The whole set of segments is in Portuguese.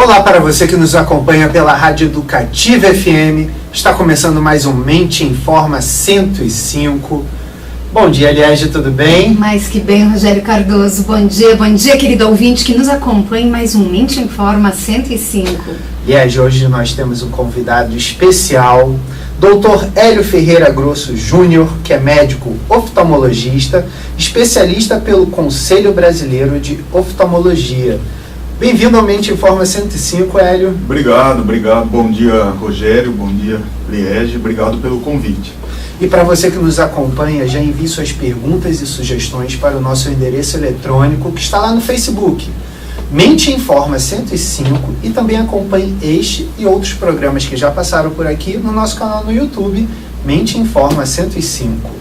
Olá para você que nos acompanha pela Rádio Educativa FM. Está começando mais um Mente em Forma 105. Bom dia, Liege, tudo bem? Mais que bem, Rogério Cardoso. Bom dia, querido ouvinte que nos acompanha em mais um Mente em Forma 105. Liege, hoje nós temos um convidado especial, Dr. Hélio Ferreira Grosso Júnior, que é médico oftalmologista, especialista pelo Conselho Brasileiro de Oftalmologia. Bem-vindo ao Mente em Forma 105, Hélio. Obrigado. Bom dia, Rogério. Bom dia, Liege. Obrigado pelo convite. E para você que nos acompanha, já envie suas perguntas e sugestões para o nosso endereço eletrônico que está lá no Facebook, Mente em Forma 105, e também acompanhe este e outros programas que já passaram por aqui no nosso canal no YouTube, Mente em Forma 105.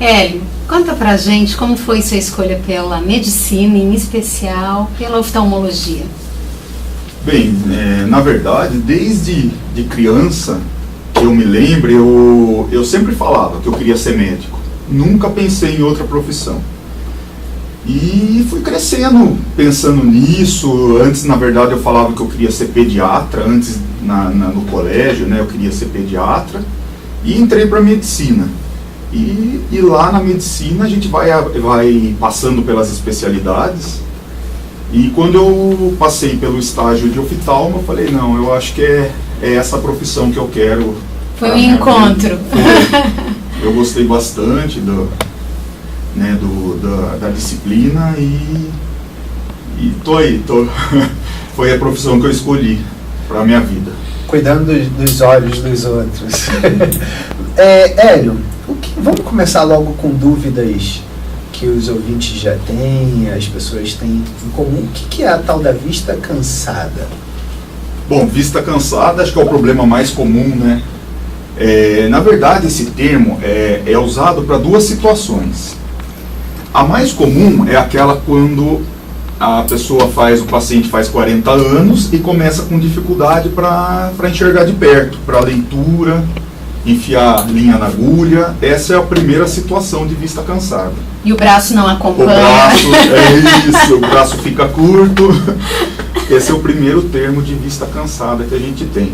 Hélio, conta pra gente como foi sua escolha pela medicina, em especial pela oftalmologia. Bem, na verdade, desde de criança, que eu me lembro, eu sempre falava que eu queria ser médico. Nunca pensei em outra profissão. E fui crescendo pensando nisso. Antes, na verdade, eu falava que eu queria ser pediatra. Antes, no colégio, né, eu queria ser pediatra. E entrei para medicina. E lá na medicina a gente vai passando pelas especialidades. E quando eu passei pelo estágio de oftalmo, eu falei, não, eu acho que é essa profissão que eu quero. Foi um encontro. Eu gostei bastante da disciplina e tô aí. Foi a profissão que eu escolhi para a minha vida. Cuidando dos olhos dos outros. Hélio, vamos começar logo com dúvidas que os ouvintes já têm, as pessoas têm em comum. O que é a tal da vista cansada? Bom, vista cansada acho que é o problema mais comum, né? Na verdade, esse termo é usado para duas situações. A mais comum é aquela quando o paciente faz 40 anos e começa com dificuldade para enxergar de perto, para leitura, enfiar linha na agulha. Essa é a primeira situação de vista cansada. E o braço não acompanha. O braço fica curto. Esse é o primeiro termo de vista cansada que a gente tem.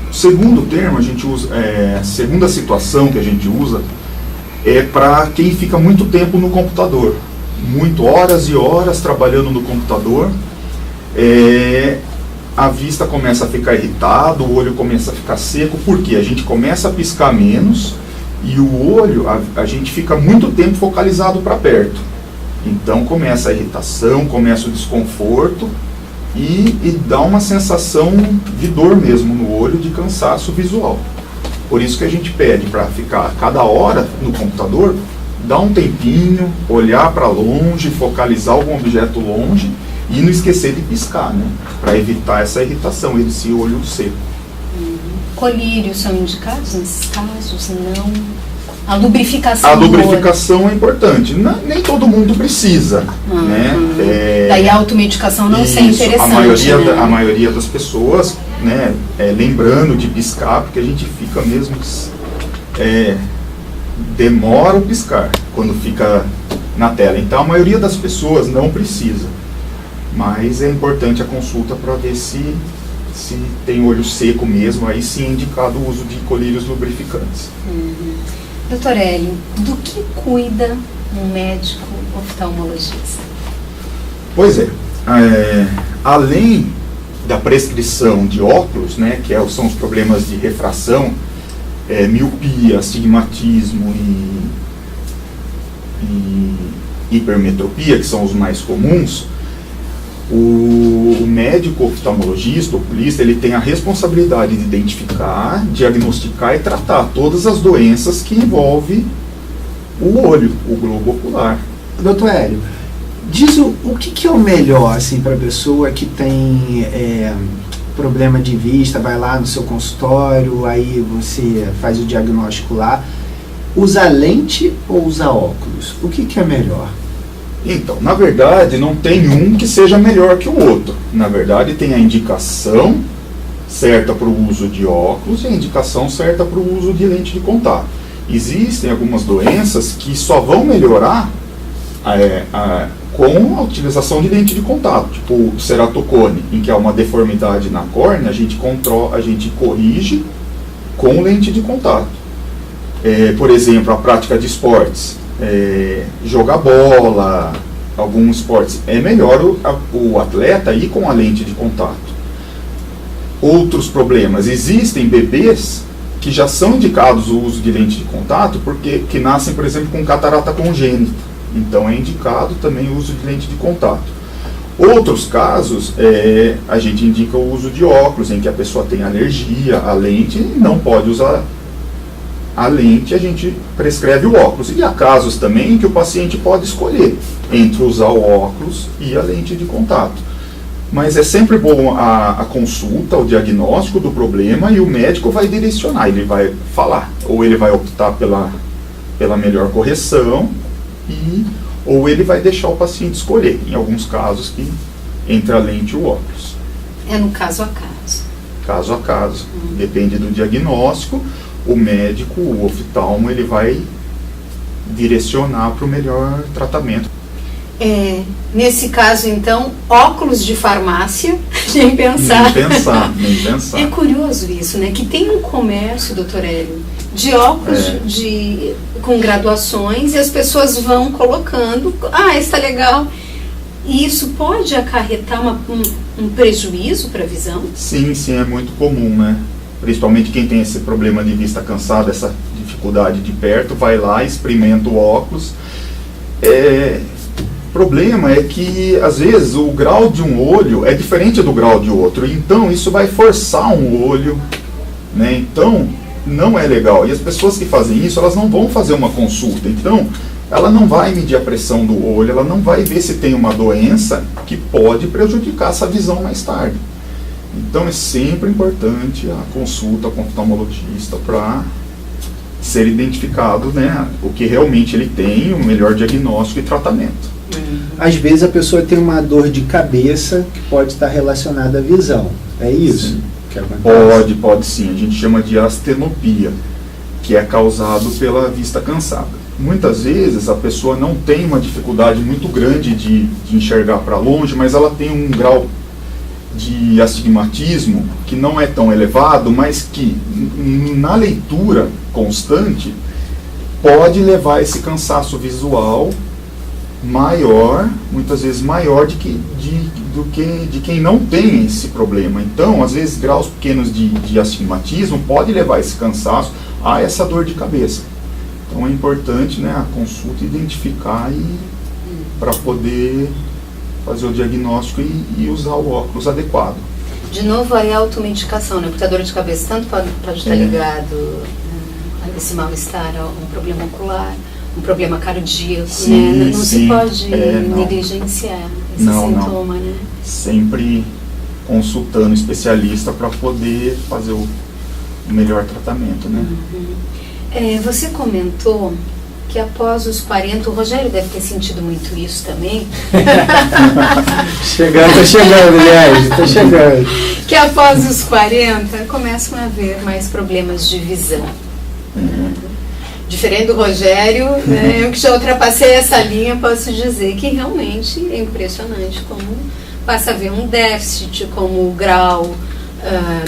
O segundo termo, a gente usa, a segunda situação que a gente usa é para quem fica muito tempo no computador. Horas e horas trabalhando no computador. A vista começa a ficar irritada, o olho começa a ficar seco, porque a gente começa a piscar menos e o olho, a gente fica muito tempo focalizado para perto. Então começa a irritação, começa o desconforto e dá uma sensação de dor mesmo no olho, de cansaço visual. Por isso que a gente pede para ficar cada hora no computador, dar um tempinho, olhar para longe, focalizar algum objeto longe e não esquecer de piscar, né? Para evitar essa irritação, esse olho seco. Colírios são indicados nesses casos? Não? A lubrificação do olho é importante. Nem todo mundo precisa, né? Daí a automedicação não ser interessante. A maioria das pessoas, né? Lembrando de piscar, porque a gente fica mesmo... demora o piscar quando fica na tela. Então a maioria das pessoas não precisa. Mas é importante a consulta para ver se tem olho seco mesmo, aí sim é indicado o uso de colírios lubrificantes. Doutor Hélio, do que cuida um médico oftalmologista? Pois além da prescrição de óculos, né, que são os problemas de refração, miopia, astigmatismo e hipermetropia, que são os mais comuns, o médico oftalmologista, oculista, ele tem a responsabilidade de identificar, diagnosticar e tratar todas as doenças que envolvem o olho, o globo ocular. Doutor Hélio, diz o que é o melhor assim, para a pessoa que tem problema de vista, vai lá no seu consultório, aí você faz o diagnóstico lá, usa lente ou usa óculos? O que é melhor? Então, na verdade, não tem um que seja melhor que o outro. Na verdade, tem a indicação certa para o uso de óculos e a indicação certa para o uso de lente de contato. Existem algumas doenças que só vão melhorar com a utilização de lente de contato, tipo o ceratocone, em que há uma deformidade na córnea, a gente corrige com lente de contato. Por exemplo, a prática de esportes, jogar bola, alguns esportes, é melhor o atleta ir com a lente de contato. Outros problemas, existem bebês que já são indicados o uso de lente de contato que nascem, por exemplo, com catarata congênita. Então é indicado também o uso de lente de contato. Outros casos, a gente indica o uso de óculos, em que a pessoa tem alergia à lente e não pode usar a lente, a gente prescreve o óculos. E há casos também em que o paciente pode escolher entre usar o óculos e a lente de contato. Mas é sempre bom a consulta, o diagnóstico do problema, e o médico vai direcionar, ele vai falar, ou ele vai optar pela melhor correção, ou ele vai deixar o paciente escolher, em alguns casos que entre a lente e o óculos. É no caso a caso. Caso a caso. Depende do diagnóstico, o médico, o oftalmo, ele vai direcionar para o melhor tratamento. Nesse caso, então, óculos de farmácia, nem pensar. Nem pensar. É curioso isso, né? Que tem um comércio, doutor Hélio, de óculos com graduações, e as pessoas vão colocando, está legal. E isso pode acarretar um prejuízo para a visão? Sim, é muito comum, né? Principalmente quem tem esse problema de vista cansada, essa dificuldade de perto, vai lá, experimenta o óculos. O problema é que, às vezes, o grau de um olho é diferente do grau de outro, então isso vai forçar um olho, né? Então, não é legal. E as pessoas que fazem isso, elas não vão fazer uma consulta, então ela não vai medir a pressão do olho, ela não vai ver se tem uma doença que pode prejudicar essa visão mais tarde. Então é sempre importante a consulta com o oftalmologista para ser identificado, né, o que realmente ele tem, o melhor diagnóstico e tratamento. Às vezes a pessoa tem uma dor de cabeça que pode estar relacionada à visão. É isso? Sim. Pode sim. A gente chama de astenopia, que é causado pela vista cansada. Muitas vezes a pessoa não tem uma dificuldade muito grande de enxergar para longe, mas ela tem um grau de astigmatismo que não é tão elevado, mas que na leitura constante pode levar esse cansaço visual maior, muitas vezes maior de quem não tem esse problema. Então, às vezes, graus pequenos de astigmatismo pode levar esse cansaço a essa dor de cabeça. Então é importante, né, a consulta identificar para poder fazer o diagnóstico e usar o óculos adequado. De novo, aí a automedicação, né? Porque a dor de cabeça tanto pode estar ligado a esse mal-estar, a um problema ocular, um problema cardíaco, né? Não se pode negligenciar esse sintoma, né? Sempre consultando especialista para poder fazer o melhor tratamento, né? Você comentou que após os 40, o Rogério deve ter sentido muito isso também. Tá chegando, aliás, tá chegando. Que após os 40 começam a haver mais problemas de visão. Diferente do Rogério, né, eu que já ultrapassei essa linha, posso dizer que realmente é impressionante como passa a haver um déficit, como o grau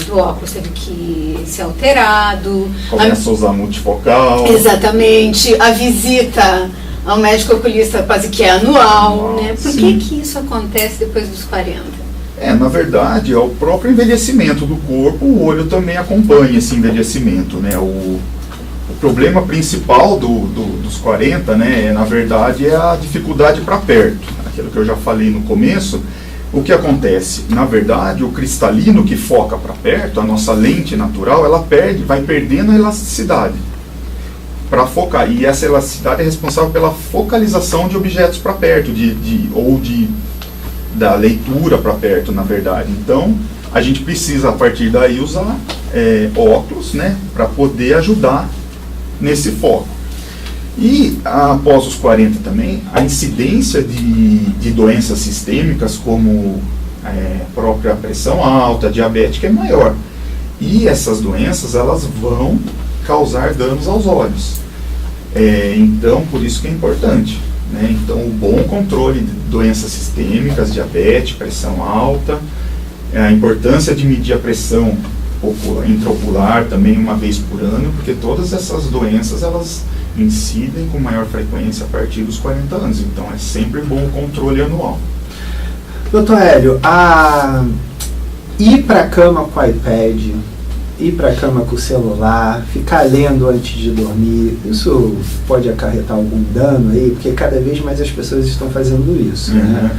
do óculos teve que ser alterado. Começa a usar multifocal. Exatamente. A visita ao médico oculista quase que é anual, né? Por que isso acontece depois dos 40? Na verdade, é o próprio envelhecimento do corpo, o olho também acompanha esse envelhecimento, né? O problema principal dos 40, né, na verdade, é a dificuldade para perto. Aquilo que eu já falei no começo. O que acontece? Na verdade, o cristalino que foca para perto, a nossa lente natural, ela vai perdendo a elasticidade para focar. E essa elasticidade é responsável pela focalização de objetos para perto, da leitura para perto, na verdade. Então, a gente precisa, a partir daí, usar óculos, né, para poder ajudar nesse foco. E após os 40 também, a incidência de doenças sistêmicas como própria pressão alta, diabética é maior. E essas doenças, elas vão causar danos aos olhos. Então, por isso que é importante né? Então, o bom controle de doenças sistêmicas, diabetes, pressão alta, a importância de medir a pressão intraocular também uma vez por ano, porque todas essas doenças elas incidem com maior frequência a partir dos 40 anos, então é sempre bom o controle anual. Doutor Hélio, ir para a cama com o iPad, ir para a cama com o celular, ficar lendo antes de dormir, isso pode acarretar algum dano aí? Porque cada vez mais as pessoas estão fazendo isso, né?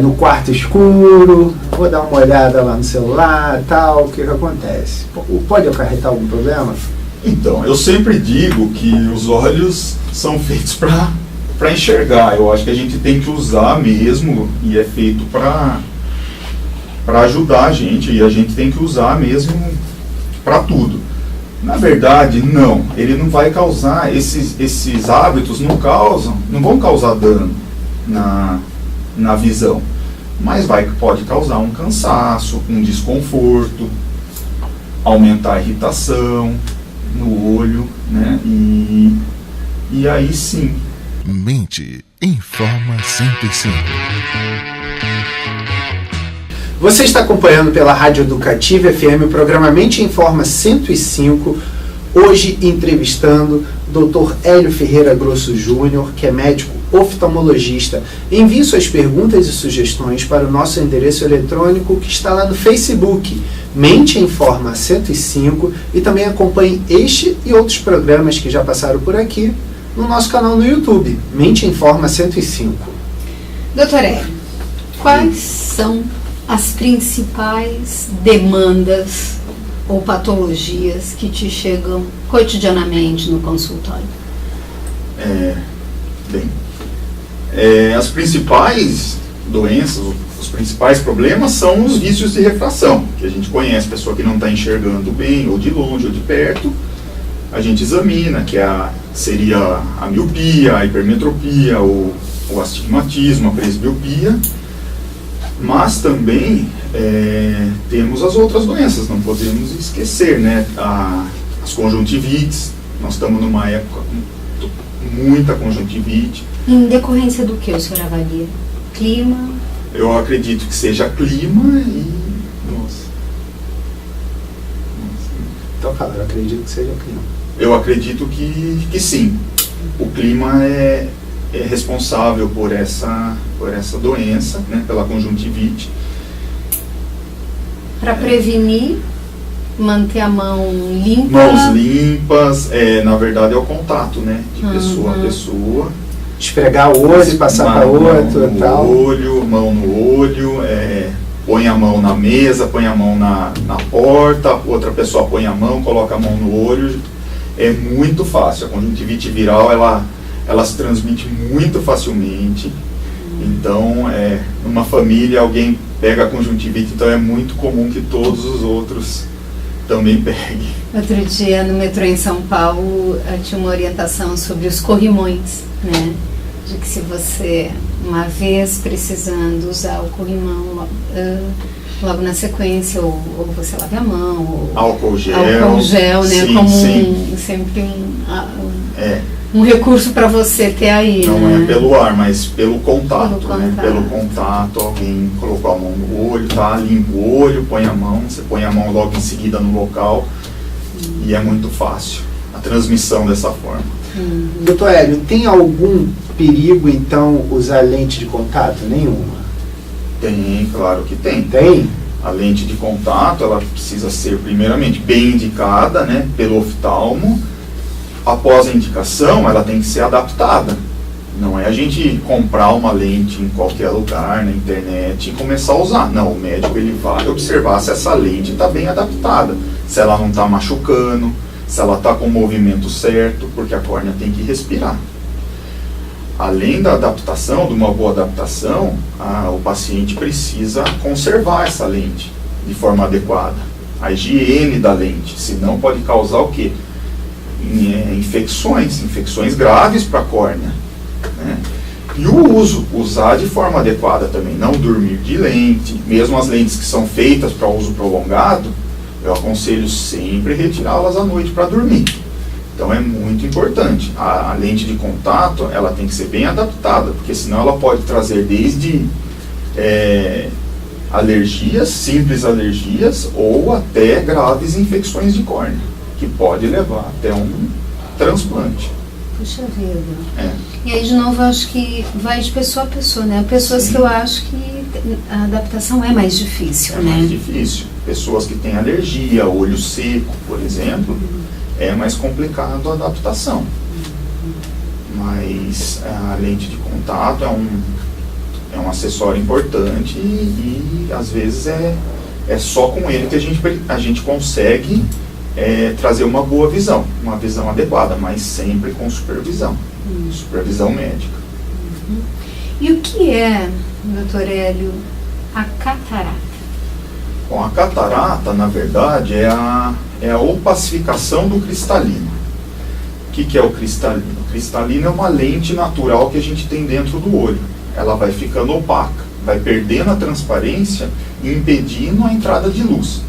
No quarto escuro, vou dar uma olhada lá no celular, tal, o que acontece? Pode acarretar algum problema? Então, eu sempre digo que os olhos são feitos para enxergar. Eu acho que a gente tem que usar mesmo, e é feito para ajudar a gente, e a gente tem que usar mesmo para tudo. Na verdade, não. Ele não vai causar, esses hábitos não vão causar dano na visão. Mas pode causar um cansaço, um desconforto, aumentar a irritação no olho, né? E aí sim. Mente Informa 105. Você está acompanhando pela Rádio Educativa FM o programa Mente Informa 105, hoje entrevistando o Dr. Hélio Ferreira Grosso Júnior, que é médico oftalmologista. Envie suas perguntas e sugestões para o nosso endereço eletrônico que está lá no Facebook, Mente Informa 105, e também acompanhe este e outros programas que já passaram por aqui no nosso canal no YouTube, Mente Informa 105. Doutor Hélio, quais são as principais demandas ou patologias que te chegam cotidianamente no consultório? As principais doenças, os principais problemas são os vícios de refração, que a gente conhece, pessoa que não está enxergando bem, ou de longe ou de perto, a gente examina, que seria a miopia, a hipermetropia, o astigmatismo, a presbiopia. Mas também temos as outras doenças, não podemos esquecer, né? As conjuntivites, nós estamos numa época com muita conjuntivite. Em decorrência do que o senhor avalia? Clima? Eu acredito que seja clima e... Nossa. Então fala, eu acredito que seja clima. Eu acredito que sim. O clima é responsável por essa doença, né, pela conjuntivite. Para prevenir, manter a mão limpa? Mãos limpas, na verdade é o contato, né, de pessoa a pessoa. Esfregar o olho, passar para outro e tal. Mão no olho, põe a mão na mesa, põe a mão na porta, outra pessoa põe a mão, coloca a mão no olho. É muito fácil. A conjuntivite viral, ela se transmite muito facilmente. Então, numa família, alguém pega a conjuntivite, então é muito comum que todos os outros também peguem. Outro dia, no metrô em São Paulo, tinha uma orientação sobre os corrimões, né? De que se você, uma vez precisando usar o corrimão, logo na sequência, ou você lave a mão, ou álcool gel, né? Sim, como sim. Sempre um recurso para você ter aí. Não né? é pelo ar, mas pelo contato, né? Pelo contato, alguém colocou a mão no olho, tá? Limpa o olho, põe a mão, você põe a mão logo em seguida no local e é muito fácil a transmissão dessa forma. Doutor Hélio, tem algum perigo então usar lente de contato? Nenhuma? Tem, claro que tem. Tem? A lente de contato, ela precisa ser primeiramente bem indicada, né, pelo oftalmo. Após a indicação, ela tem que ser adaptada. Não é a gente comprar uma lente em qualquer lugar, na internet, e começar a usar. Não, o médico ele vai observar se essa lente está bem adaptada, se ela não está machucando, se ela está com o movimento certo, porque a córnea tem que respirar. Além da adaptação, de uma boa adaptação, o paciente precisa conservar essa lente de forma adequada. A higiene da lente, senão pode causar o quê? Infecções graves para a córnea, né? E o usar de forma adequada também, não dormir de lente, mesmo as lentes que são feitas para uso prolongado, eu aconselho sempre retirá-las à noite para dormir. Então é muito importante. A lente de contato, ela tem que ser bem adaptada, porque senão ela pode trazer desde alergias, simples alergias, ou até graves infecções de córnea, que pode levar até um transplante. Puxa vida. E aí, de novo, eu acho que vai de pessoa a pessoa, né? Pessoas Sim. que eu acho que a adaptação é mais difícil, né? É mais difícil. Pessoas que têm alergia, olho seco, por exemplo, é mais complicado a adaptação. Mas a lente de contato é um acessório importante e às vezes é só com ele que a gente consegue trazer uma boa visão, uma visão adequada, mas sempre com supervisão médica. E o que é, doutor Hélio, a catarata? Bom, a catarata, na verdade, é a opacificação do cristalino. O que é o cristalino? O cristalino é uma lente natural que a gente tem dentro do olho. Ela vai ficando opaca, vai perdendo a transparência e impedindo a entrada de luz.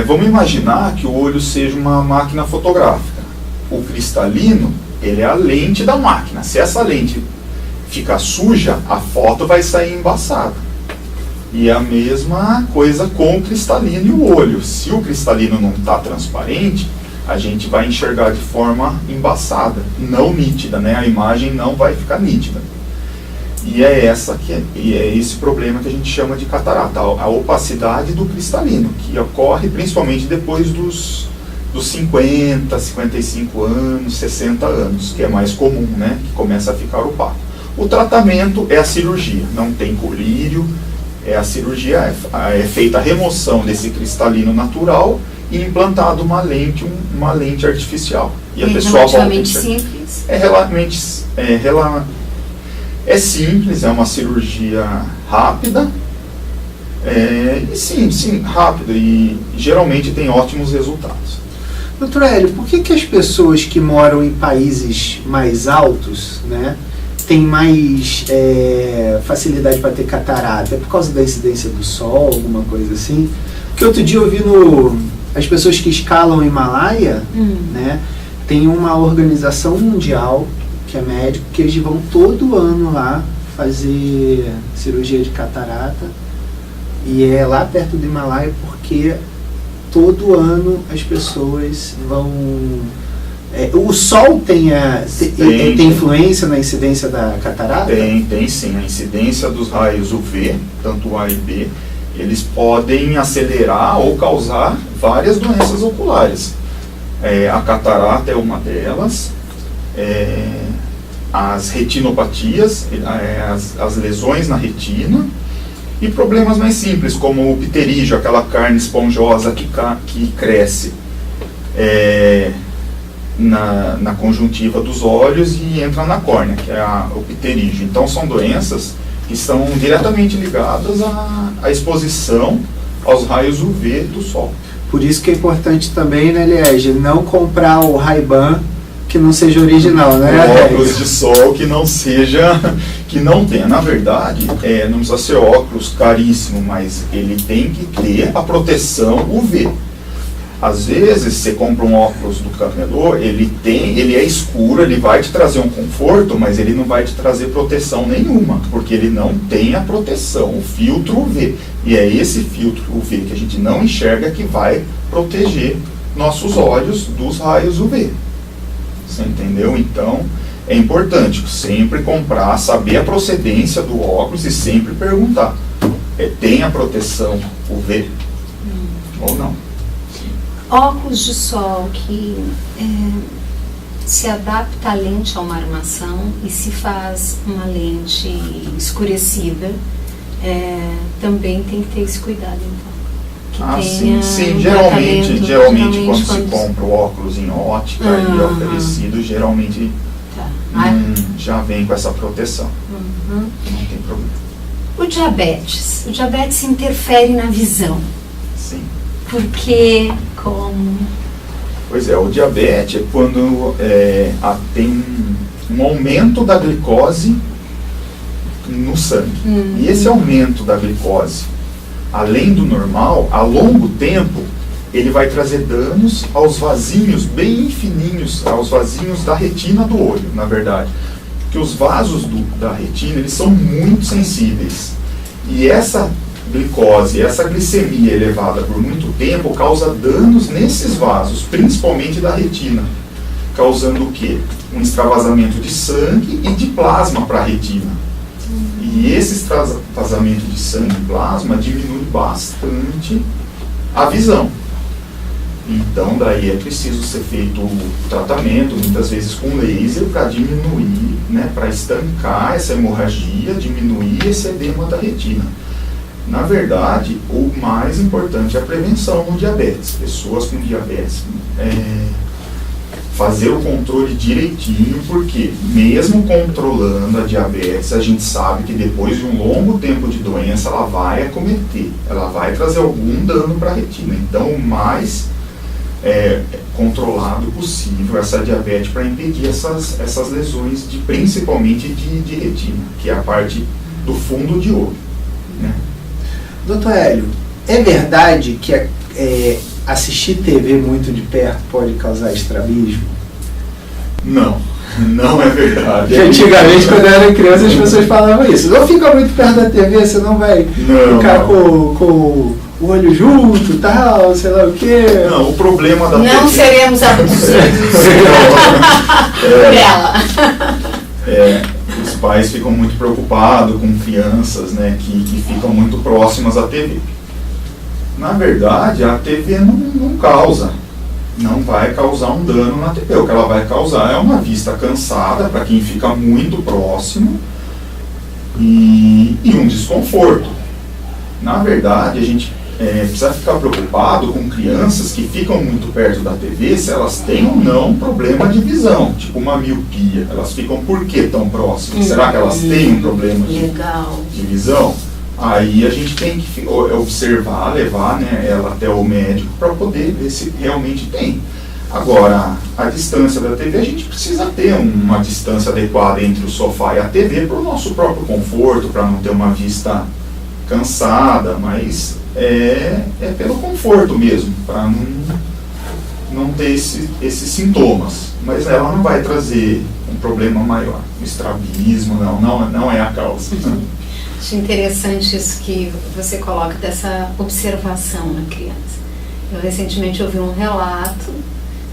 Vamos imaginar que o olho seja uma máquina fotográfica. O cristalino, ele é a lente da máquina. Se essa lente ficar suja, a foto vai sair embaçada. E é a mesma coisa com o cristalino e o olho. Se o cristalino não está transparente, a gente vai enxergar de forma embaçada, não nítida, né? A imagem não vai ficar nítida. E é esse problema que a gente chama de catarata, a opacidade do cristalino, que ocorre principalmente depois dos 50, 55 anos, 60 anos, que é mais comum, né? Que começa a ficar opaco. O tratamento é a cirurgia, não tem colírio, a cirurgia é feita a remoção desse cristalino natural e implantado uma lente artificial. E a pessoa relativamente simples? É simples, é uma cirurgia rápida, rápida e geralmente tem ótimos resultados. Doutor Hélio, por que as pessoas que moram em países mais altos, né, têm mais facilidade para ter catarata? É por causa da incidência do sol, alguma coisa assim? Porque outro dia eu vi as pessoas que escalam o Himalaia, né, tem uma organização mundial que é médico, que eles vão todo ano lá fazer cirurgia de catarata, e é lá perto do Himalaia porque todo ano as pessoas vão... o sol tem influência na incidência da catarata? Tem sim. A incidência dos raios UV, tanto o A e B, eles podem acelerar ou causar várias doenças oculares. A catarata é uma delas. As retinopatias, as lesões na retina, e problemas mais simples, como o pterígio, aquela carne esponjosa que cresce na conjuntiva dos olhos e entra na córnea, que é o pterígio. Então são doenças que estão diretamente ligadas à exposição aos raios UV do sol. Por isso que é importante também, né, Liege, não comprar o Ray-Ban que não seja original, né? Óculos de sol que não tenha. Na verdade, não precisa ser óculos caríssimo, mas ele tem que ter a proteção UV. Às vezes, você compra um óculos do camelô, ele é escuro, ele vai te trazer um conforto, mas ele não vai te trazer proteção nenhuma, porque ele não tem a proteção, o filtro UV. E é esse filtro UV que a gente não enxerga que vai proteger nossos olhos dos raios UV. Você entendeu? Então, é importante sempre comprar, saber a procedência do óculos e sempre perguntar. Tem a proteção UV ou não? Óculos de sol que se adapta a lente a uma armação e se faz uma lente escurecida, também tem que ter esse cuidado, então. Sim. Geralmente quando se compra o óculos em ótica e é oferecido, geralmente já vem com essa proteção. Não tem problema. O diabetes interfere na visão. Sim. Por quê? Como? Pois o diabetes é quando tem um aumento da glicose no sangue. E esse aumento da glicose, além do normal, a longo tempo, ele vai trazer danos aos vasinhos bem fininhos, aos vasinhos da retina do olho, na verdade. Porque os vasos da retina, eles são muito sensíveis. E essa glicose, essa glicemia elevada por muito tempo causa danos nesses vasos, principalmente da retina, causando o quê? Um extravasamento de sangue e de plasma para a retina. E esse extravasamento de sangue e plasma diminui bastante a visão. Então, daí é preciso ser feito o tratamento, muitas vezes com laser, para diminuir, né, para estancar essa hemorragia, diminuir esse edema da retina. Na verdade, o mais importante é a prevenção no diabetes. Pessoas com diabetes, fazer o controle direitinho, porque mesmo controlando a diabetes, a gente sabe que depois de um longo tempo de doença, ela vai acometer, ela vai trazer algum dano para a retina. Então, o mais controlado possível essa diabetes para impedir essas lesões, principalmente de retina, que é a parte do fundo de olho, né? Doutor Hélio, é verdade que assistir TV muito de perto pode causar estrabismo? Não, não é verdade. Antigamente, quando eu era criança, as pessoas falavam isso. Não fica muito perto da TV, você não vai ficar com o olho junto, tal, sei lá o quê. Não, o problema da TV... Não seremos abduzidos por ela. Os pais ficam muito preocupados com crianças, né, que ficam muito próximas à TV. Na verdade, a TV não causa, não vai causar um dano na TV. O que ela vai causar é uma vista cansada para quem fica muito próximo e um desconforto. Na verdade, a gente precisa ficar preocupado com crianças que ficam muito perto da TV, se elas têm ou não problema de visão, tipo uma miopia. Elas ficam por que tão próximas? Será que elas têm um problema de visão? Aí a gente tem que observar, levar, né, ela até o médico para poder ver se realmente tem. Agora, a distância da TV, a gente precisa ter uma distância adequada entre o sofá e a TV para o nosso próprio conforto, para não ter uma vista cansada, mas é pelo conforto mesmo, para não ter esses sintomas. Mas ela não vai trazer um problema maior. O estrabismo não é a causa. Acho interessante isso que você coloca dessa observação na criança. Eu recentemente ouvi um relato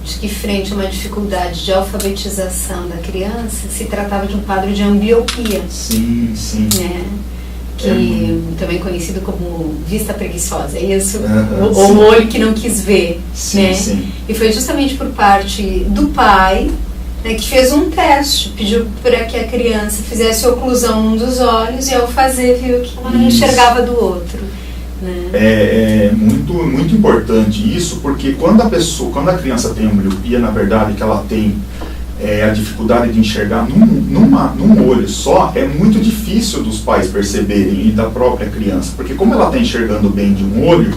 de que, frente a uma dificuldade de alfabetização da criança, se tratava de um quadro de ambliopia. Sim, sim. Né? Que também conhecido como vista preguiçosa, é isso? Ou o olho que não quis ver. Sim, né? Sim. E foi justamente por parte do pai, né, que fez um teste, pediu para que a criança fizesse oclusão num dos olhos e, ao fazer, viu que ela não enxergava do outro. Né? É muito, muito importante isso, porque quando a criança tem ambliopia, na verdade, que ela tem a dificuldade de enxergar num olho só, é muito difícil dos pais perceberem e da própria criança, porque como ela está enxergando bem de um olho,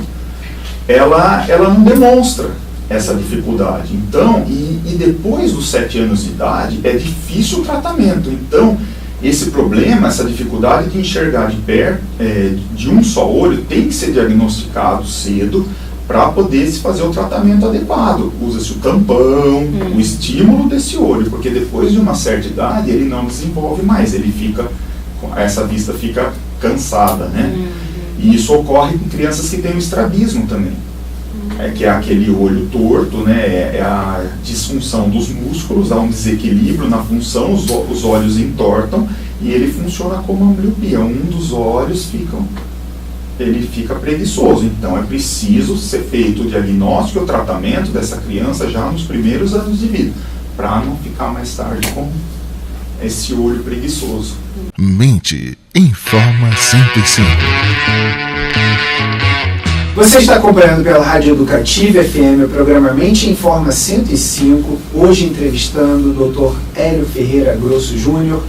ela não demonstra essa dificuldade. Então, e depois dos 7 anos de idade, é difícil o tratamento. Então, esse problema, essa dificuldade de enxergar de perto, de um só olho, tem que ser diagnosticado cedo para poder se fazer o tratamento adequado. Usa-se o tampão, o estímulo desse olho, porque depois de uma certa idade ele não desenvolve mais, essa vista fica cansada, né? E isso ocorre com crianças que têm o estrabismo também, que é aquele olho torto, né? É a disfunção dos músculos, há um desequilíbrio na função, os olhos entortam e ele funciona como ambliopia. Um dos olhos ele fica preguiçoso. Então é preciso ser feito o diagnóstico e o tratamento dessa criança já nos primeiros anos de vida, para não ficar mais tarde com esse olho preguiçoso. Mente Informa 105. Você está acompanhando pela Rádio Educativa FM o programa Mente Informa 105, hoje entrevistando o Dr. Hélio Ferreira Grosso Júnior,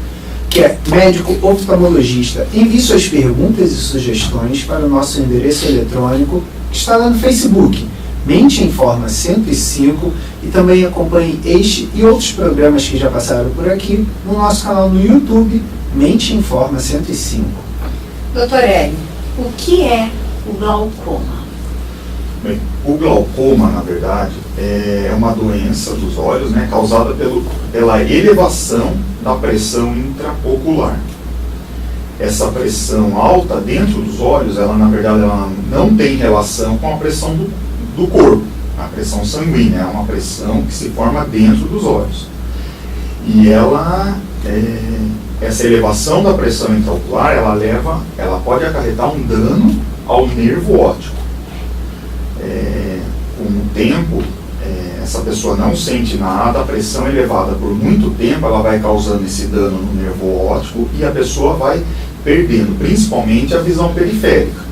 que é médico oftalmologista. Envie suas perguntas e sugestões para o nosso endereço eletrônico, que está lá no Facebook, Mente Informa 105, e também acompanhe este e outros programas que já passaram por aqui no nosso canal no YouTube, Mente Informa 105. Doutor Hélio, o que é o glaucoma? Bem, o glaucoma, na verdade, é uma doença dos olhos, né, causada pela elevação da pressão intraocular. Essa pressão alta dentro dos olhos, ela na verdade ela não tem relação com a pressão do corpo. A pressão sanguínea é uma pressão que se forma dentro dos olhos. E essa elevação da pressão intraocular, ela pode acarretar um dano ao nervo óptico. Com o tempo, essa pessoa não sente nada, a pressão elevada por muito tempo, ela vai causando esse dano no nervo óptico e a pessoa vai perdendo, principalmente a visão periférica.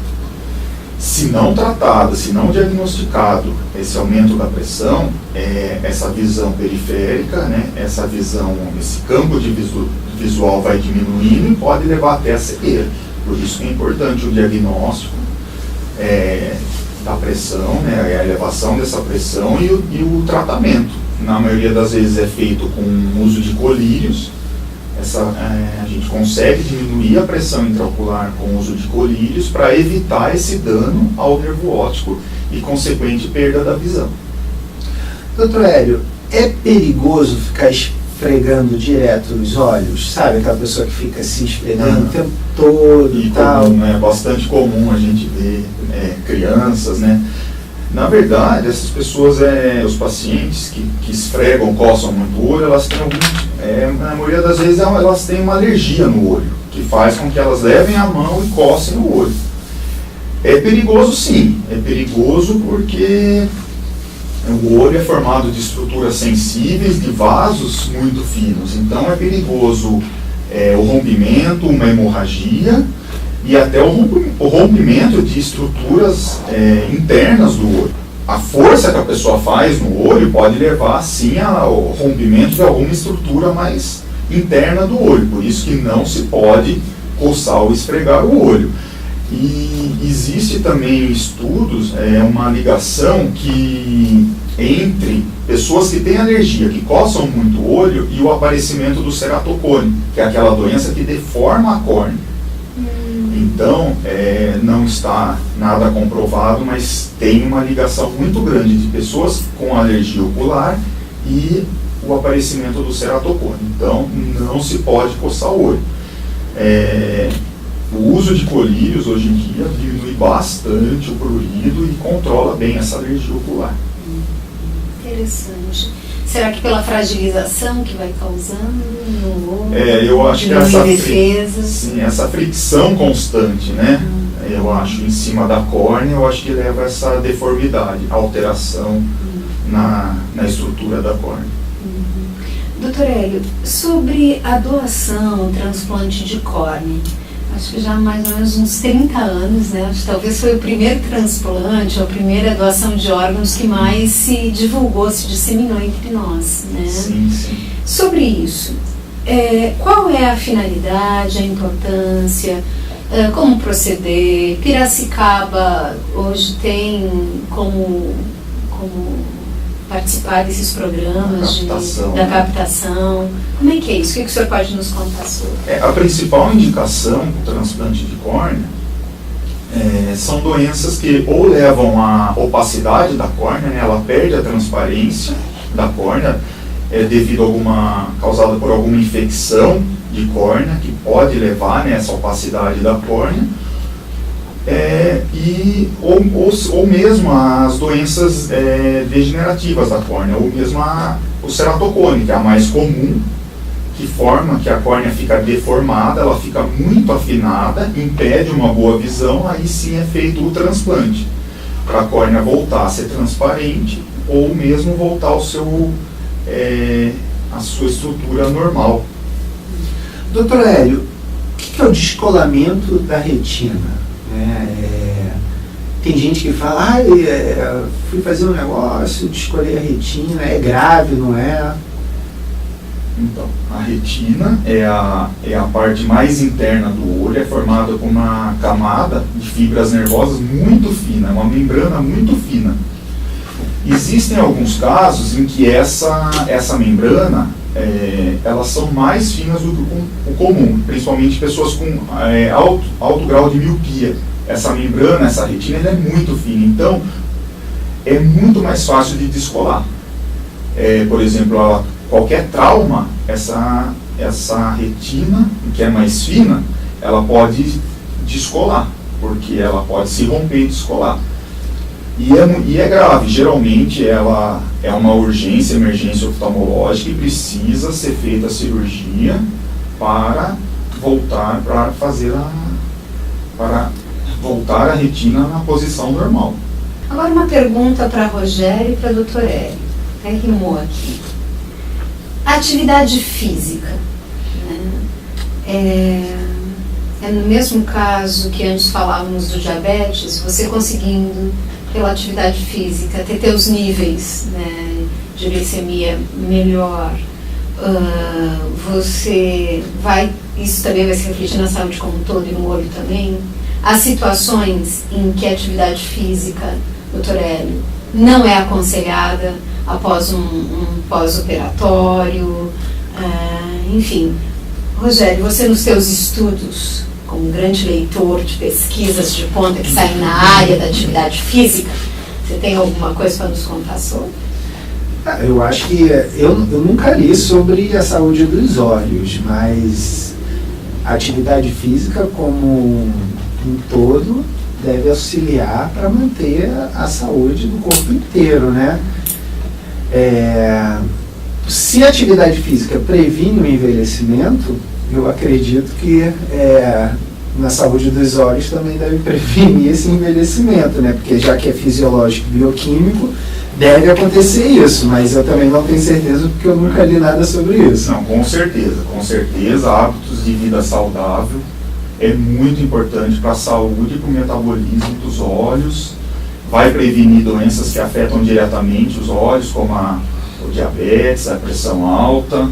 Se não tratado, se não diagnosticado esse aumento da pressão, essa visão periférica, né, esse campo de visual vai diminuindo e pode levar até a cegueira. Por isso que é importante o diagnóstico da pressão, né, a elevação dessa pressão e o tratamento. Na maioria das vezes é feito com o uso de colírios. A gente consegue diminuir a pressão intraocular com o uso de colírios para evitar esse dano ao nervo óptico e consequente perda da visão. Doutor Hélio, é perigoso ficar esfregando direto os olhos? Sabe, aquela pessoa que fica se esfregando o tempo todo e tal? É bastante comum a gente ver crianças, né? Na verdade, essas pessoas, os pacientes que esfregam, coçam muito o olho, elas têm na maioria das vezes elas têm uma alergia no olho, que faz com que elas levem a mão e coçem o olho. É perigoso sim, é perigoso porque o olho é formado de estruturas sensíveis, de vasos muito finos, então é perigoso o rompimento, uma hemorragia, e até o rompimento de estruturas internas do olho. A força que a pessoa faz no olho pode levar, sim, ao rompimento de alguma estrutura mais interna do olho. Por isso que não se pode coçar ou esfregar o olho. E existe também estudos, uma ligação entre pessoas que têm alergia, que coçam muito o olho, e o aparecimento do ceratocone, que é aquela doença que deforma a córnea. Então, não está nada comprovado, mas tem uma ligação muito grande de pessoas com alergia ocular e o aparecimento do ceratocone. Então, não se pode coçar o olho. O uso de colírios, hoje em dia, diminui bastante o prurido e controla bem essa alergia ocular. Interessante. Será que pela fragilização que vai causando no olho? Eu acho que essa fricção constante, né? Eu acho, em cima da córnea, eu acho que leva a essa deformidade, alteração na estrutura da córnea. Doutor Hélio, sobre a doação, o transplante de córnea, acho que já há mais ou menos uns 30 anos, né? Acho que talvez foi o primeiro transplante, a primeira doação de órgãos que mais se divulgou, se disseminou entre nós, né? Sim, sim. Sobre isso, qual é a finalidade, a importância, como proceder? Piracicaba hoje tem como participar desses programas da captação. Como é que é isso? O que o senhor pode nos contar sobre? A principal indicação do transplante de córnea são doenças que ou levam à opacidade da córnea, né? Ela perde a transparência da córnea causada por alguma infecção de córnea, que pode levar, né, essa opacidade da córnea. Ou mesmo as doenças degenerativas da córnea, ou mesmo o ceratocone, que é a mais comum, que forma que a córnea fica deformada, ela fica muito afinada, impede uma boa visão, aí sim é feito o transplante, para a córnea voltar a ser transparente, ou mesmo voltar a sua estrutura normal. Doutor Hélio, o que é o descolamento da retina? Tem gente que fala, fui fazer um negócio, descolei a retina, é grave, não é? Então, a retina é a parte mais interna do olho, é formada por uma camada de fibras nervosas muito fina, uma membrana muito fina. Existem alguns casos em que essa membrana, elas são mais finas do que o comum, principalmente pessoas com alto grau de miopia. Essa membrana, essa retina, ela é muito fina. Então, é muito mais fácil de descolar. Por exemplo, qualquer trauma, essa retina, que é mais fina, ela pode descolar, porque ela pode se romper e descolar. E é grave, geralmente ela é uma urgência, emergência oftalmológica e precisa ser feita a cirurgia para voltar a retina na posição normal. Agora uma pergunta para Rogério e para a doutora Hélio. Rimou aqui. Atividade física, né? É no mesmo caso que antes falávamos do diabetes, você conseguindo, pela atividade física, ter teus níveis, né, de glicemia melhor, isso também vai se refletir na saúde como um todo e no olho também. Há situações em que a atividade física, doutor Hélio, não é aconselhada após um pós-operatório, enfim. Rogério, você nos seus estudos, como um grande leitor de pesquisas de ponta que saem na área da atividade física, você tem alguma coisa para nos contar sobre? Eu acho que eu nunca li sobre a saúde dos olhos, mas a atividade física como um todo deve auxiliar para manter a saúde do corpo inteiro, né? Se a atividade física previne o envelhecimento, eu acredito que na saúde dos olhos também deve prevenir esse envelhecimento, né? Porque já que é fisiológico e bioquímico, deve acontecer isso, mas eu também não tenho certeza porque eu nunca li nada sobre isso. Não, com certeza, hábitos de vida saudável é muito importante para a saúde e para o metabolismo dos olhos, vai prevenir doenças que afetam diretamente os olhos, como o diabetes, a pressão alta,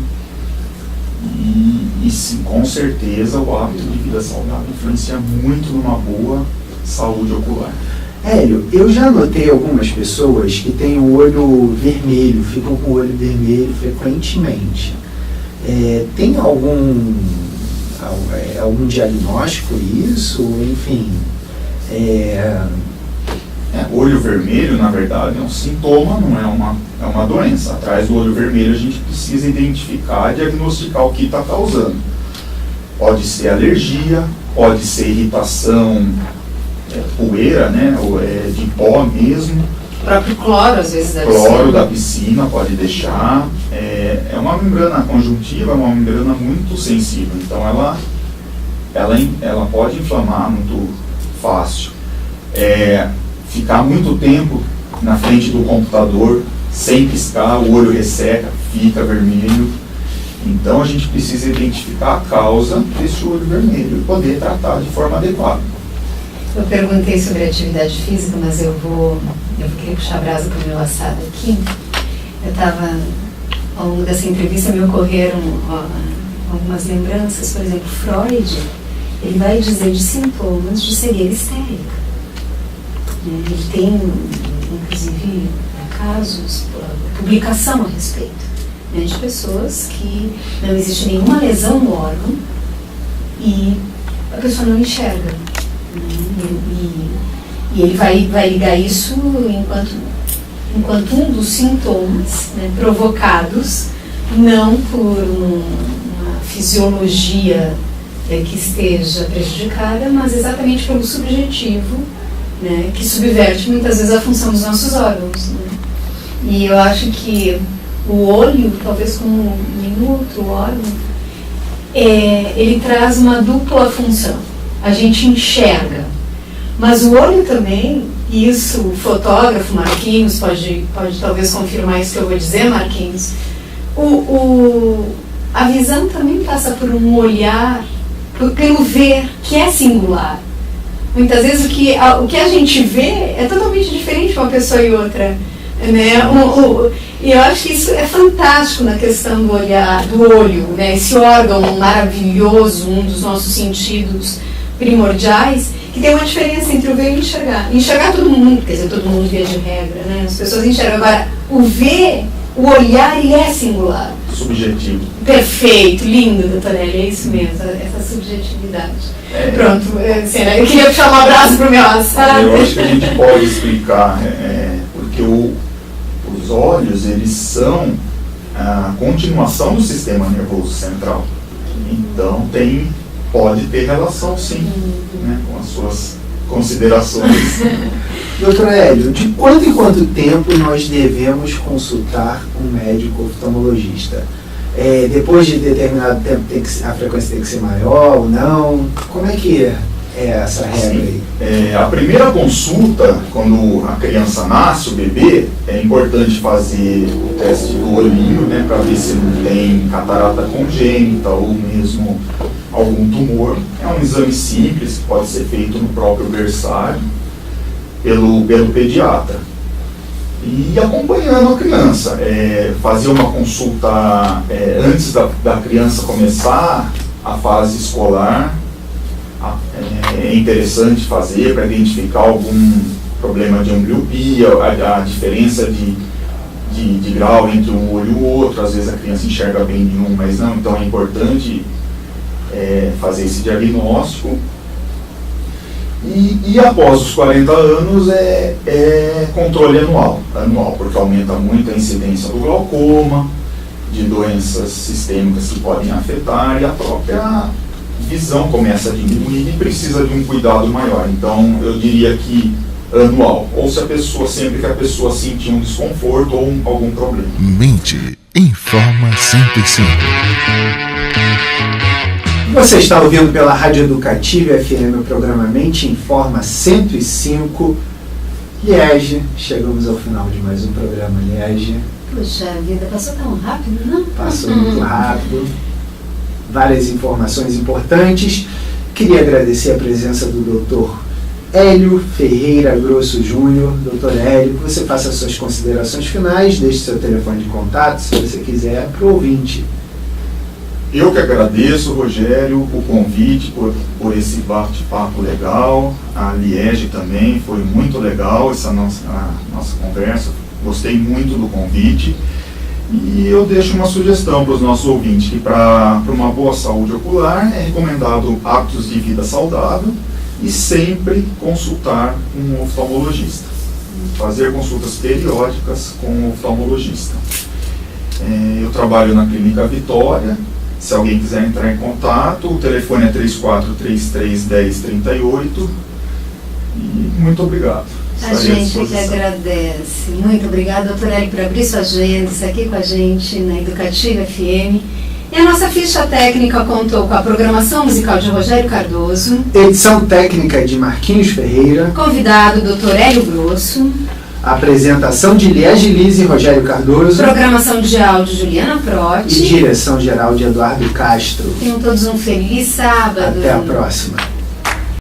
e sim, com certeza o hábito de vida saudável influencia muito numa boa saúde ocular. Hélio, eu já notei algumas pessoas que têm o olho vermelho, ficam com o olho vermelho frequentemente. Tem algum diagnóstico isso? Enfim. Olho vermelho, na verdade, é um sintoma, não é uma doença. Atrás do olho vermelho a gente precisa identificar e diagnosticar o que está causando. Pode ser alergia, pode ser irritação, poeira, né, ou de pó mesmo. O próprio cloro, às vezes, da piscina. Cloro da piscina. piscina pode deixar. É uma membrana conjuntiva, é uma membrana muito sensível. Então ela pode inflamar muito fácil. Ficar muito tempo na frente do computador, sem piscar, o olho resseca, fica vermelho. Então a gente precisa identificar a causa desse olho vermelho e poder tratar de forma adequada. Eu perguntei sobre atividade física, mas eu vou querer puxar a brasa para o meu assado aqui. Ao longo dessa entrevista me ocorreram algumas lembranças. Por exemplo, Freud, ele vai dizer de sintomas de cegueira histérica. Ele tem, inclusive, casos, publicação a respeito, né, de pessoas que não existe nenhuma lesão no órgão e a pessoa não enxerga. E ele vai ligar isso enquanto um dos sintomas, né, provocados não por uma fisiologia que esteja prejudicada, mas exatamente pelo subjetivo, né, que subverte muitas vezes a função dos nossos órgãos, né? E eu acho que o olho, talvez como nenhum outro órgão, ele traz uma dupla função. A gente enxerga, mas o olho também, e isso o fotógrafo Marquinhos pode talvez confirmar isso que eu vou dizer, Marquinhos, a visão também passa por um olhar, pelo ver, que é singular. Muitas vezes o que a gente vê é totalmente diferente de uma pessoa e outra, né? E eu acho que isso é fantástico na questão do olho, né? Esse órgão maravilhoso, um dos nossos sentidos primordiais, que tem uma diferença entre o ver e o enxergar. Enxergar todo mundo, quer dizer, todo mundo vê de regra, né? As pessoas enxergam. Agora, o ver, o olhar, ele é singular. Subjetivo. Perfeito, lindo, doutora Hélio, é isso mesmo, essa subjetividade. Pronto, eu queria puxar um abraço para o meu assado. Eu acho que a gente pode explicar porque porque os olhos, eles são a continuação do sistema nervoso central. Então pode ter relação, sim, né, com as suas considerações. Doutor Hélio, de quanto em quanto tempo nós devemos consultar um médico oftalmologista? Depois de determinado tempo a frequência tem que ser maior ou não? Como é que é essa regra aí? A primeira consulta, quando a criança nasce, o bebê, é importante fazer o teste do olhinho, né, para ver se não tem catarata congênita ou mesmo algum tumor. É um exame simples, que pode ser feito no próprio berçário, pelo pediatra. E acompanhando a criança, fazer uma consulta antes da criança começar a fase escolar, é interessante fazer para identificar algum problema de ambliopia, a diferença de grau entre um olho e o outro. Às vezes a criança enxerga bem em um, mas não, então é importante fazer esse diagnóstico. E após os 40 anos é controle anual, porque aumenta muito a incidência do glaucoma, de doenças sistêmicas que podem afetar, e a própria visão começa a diminuir e precisa de um cuidado maior. Então eu diria que anual, ou sempre que a pessoa sentir um desconforto ou algum problema. Mente Informa 105. Você está ouvindo pela Rádio Educativa FM o programa Mente Informa 105. Liege, chegamos ao final de mais um programa, Liege. Puxa vida, passou tão rápido, não? Passou muito rápido. Várias informações importantes. Queria agradecer a presença do Dr. Hélio Ferreira Grosso Júnior. Dr. Hélio, que você faça as suas considerações finais, deixe seu telefone de contato, se você quiser, para o ouvinte. Eu que agradeço, Rogério, o convite por esse bate-papo legal. A Liege também, foi muito legal a nossa conversa. Gostei muito do convite. E eu deixo uma sugestão para os nossos ouvintes, que para uma boa saúde ocular é recomendado hábitos de vida saudável e sempre consultar um oftalmologista. Fazer consultas periódicas com um oftalmologista. Eu trabalho na Clínica Vitória. Se alguém quiser entrar em contato, o telefone é 3433-1038. E muito obrigado. A gente que agradece. Muito obrigada, doutor Hélio, por abrir sua agenda, isso aqui com a gente na Educativa FM. E a nossa ficha técnica contou com a programação musical de Rogério Cardoso, edição técnica de Marquinhos Ferreira, convidado doutor Hélio Grosso, apresentação de Liege Lise e Rogério Cardoso, programação de áudio Juliana Protti e direção geral de Eduardo Castro. Tenham todos um feliz sábado. Até a próxima.